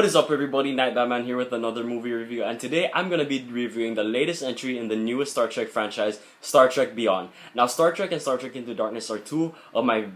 What is up, everybody? Night Batman here with another movie review, and today I'm going to be reviewing the latest entry in the newest Star Trek franchise, Star Trek Beyond. Now, Star Trek and Star Trek Into Darkness are two of my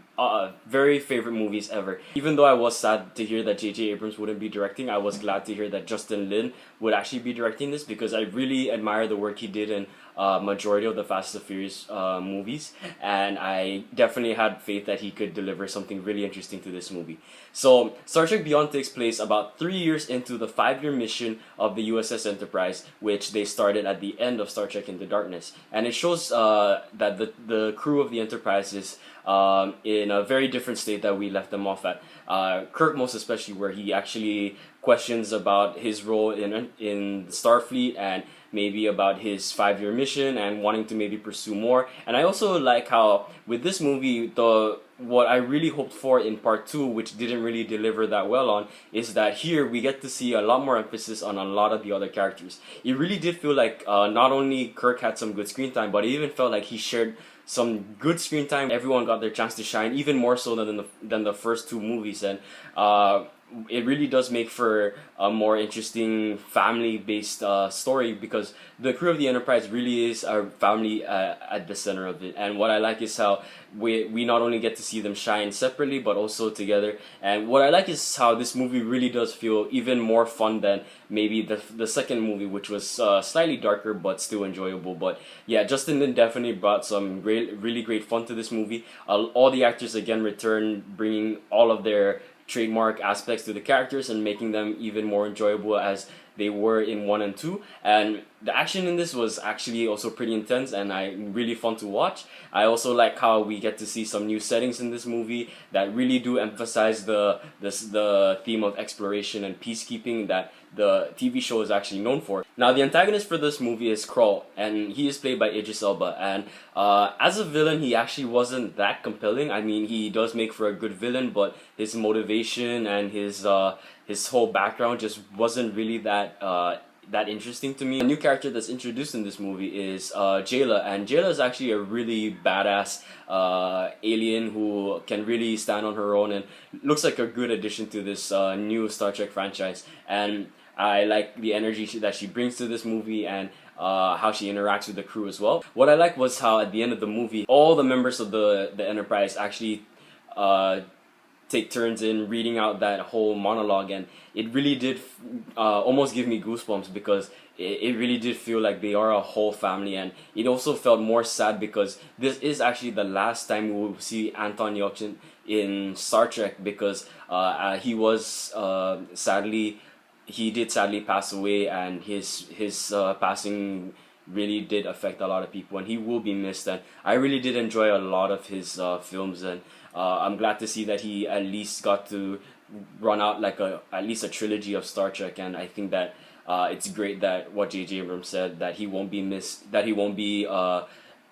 very favorite movies ever. Even though I was sad to hear that J.J. Abrams wouldn't be directing, I was glad to hear that Justin Lin would actually be directing this, because I really admire the work he did in majority of the Fast and Furious movies, and I definitely had faith that he could deliver something really interesting to this movie. So, Star Trek Beyond takes place about 3 years into the 5-year mission of the u.s.s. Enterprise, which they started at the end of Star Trek Into Darkness. And it shows that the crew of the Enterprise is in a very different state that we left them off at. Kirk most especially, where he actually questions about his role in Starfleet, and maybe about his 5-year mission and wanting to maybe pursue more. And I also like how with this movie, what I really hoped for in part 2, which didn't really deliver that well on, is that here we get to see a lot more emphasis on a lot of the other characters. It really did feel like not only Kirk had some good screen time, but it even felt like he shared some good screen time. Everyone got their chance to shine, even more so than the first two movies, and it really does make for a more interesting family-based story, because the crew of the Enterprise really is our family at the center of it. And what I like is how we not only get to see them shine separately, but also together. And what I like is how this movie really does feel even more fun than maybe the second movie, which was slightly darker but still enjoyable. But yeah, Justin Lin definitely brought some really great fun to this movie. All the actors again return, bringing all of their trademark aspects to the characters and making them even more enjoyable as they were in 1 and 2. And the action in this was actually also pretty intense and really fun to watch. I also like how we get to see some new settings in this movie that really do emphasize the theme of exploration and peacekeeping that the TV show is actually known for. Now, the antagonist for this movie is Krall, and he is played by Idris Elba. And as a villain, he actually wasn't that compelling. I mean, he does make for a good villain, but his motivation and his whole background just wasn't really that interesting to me. A new character that's introduced in this movie is Jayla, and Jayla is actually a really badass alien who can really stand on her own and looks like a good addition to this new Star Trek franchise. And I like the energy that she brings to this movie, and how she interacts with the crew as well. What I like was how at the end of the movie, all the members of the Enterprise actually take turns in reading out that whole monologue, and it really did almost give me goosebumps, because it really did feel like they are a whole family. And it also felt more sad because this is actually the last time we will see Anton Yelchin in Star Trek, because he was he did sadly pass away, and his passing really did affect a lot of people, and he will be missed. And I really did enjoy a lot of his films, and I'm glad to see that he at least got to run out like at least a trilogy of Star Trek. And I think that it's great that what J.J. Abrams said, that he won't be missed, that he won't be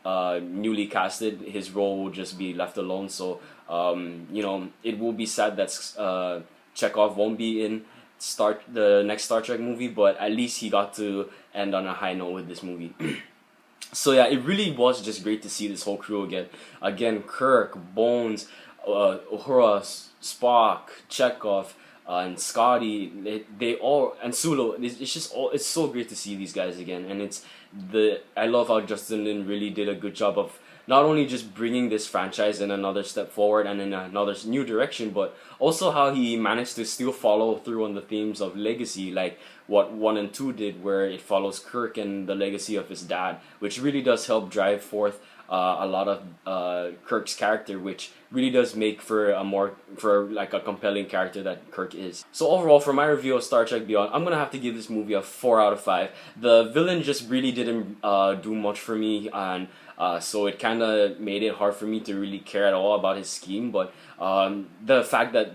newly casted. His role will just be left alone. So you know, it will be sad that Chekhov won't be in the next Star Trek movie, but at least he got to end on a high note with this movie. So yeah, it really was just great to see this whole crew again. Again, Kirk, Bones, Uhura, Spock, Chekhov, and Scotty, they all, and Sulu. It's so great to see these guys again. And I love how Justin Lin really did a good job of not only just bringing this franchise in another step forward and in another new direction, but also how he managed to still follow through on the themes of legacy, like what 1 and 2 did, where it follows Kirk and the legacy of his dad, which really does help drive forth a lot of Kirk's character, which really does make for a compelling character that Kirk is. So overall, for my review of Star Trek Beyond, I'm gonna have to give this movie a 4 out of 5. The villain just really didn't do much for me, and so it kind of made it hard for me to really care at all about his scheme. But the fact that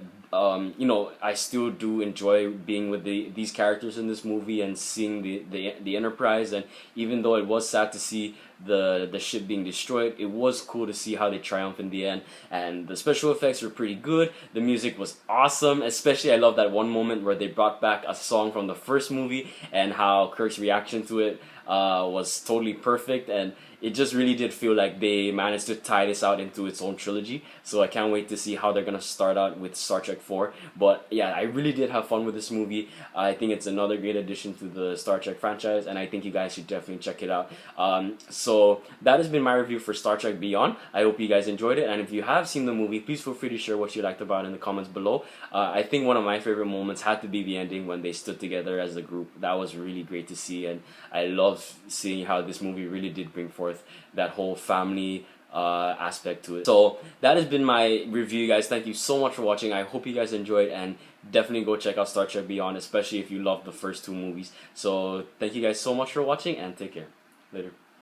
you know, I still do enjoy being with these characters in this movie and seeing the Enterprise. And even though it was sad to see the ship being destroyed, it was cool to see how they triumph in the end. And the special effects were pretty good. The music was awesome. Especially, I love that one moment where they brought back a song from the first movie, and how Kirk's reaction to it was totally perfect, and it just really did feel like they managed to tie this out into its own trilogy. So I can't wait to see how they're gonna start out with Star Trek 4. But yeah, I really did have fun with this movie. I think it's another great addition to the Star Trek franchise, and I think you guys should definitely check it out. So that has been my review for Star Trek Beyond. I hope you guys enjoyed it, and if you have seen the movie, please feel free to share what you liked about it in the comments below. I think one of my favorite moments had to be the ending when they stood together as a group. That was really great to see, and I love seeing how this movie really did bring forth that whole family aspect to it. So that has been my review, guys. Thank you so much for watching. I hope you guys enjoyed, and definitely go check out Star Trek Beyond, especially if you love the first two movies. So thank you guys so much for watching, and take care. Later.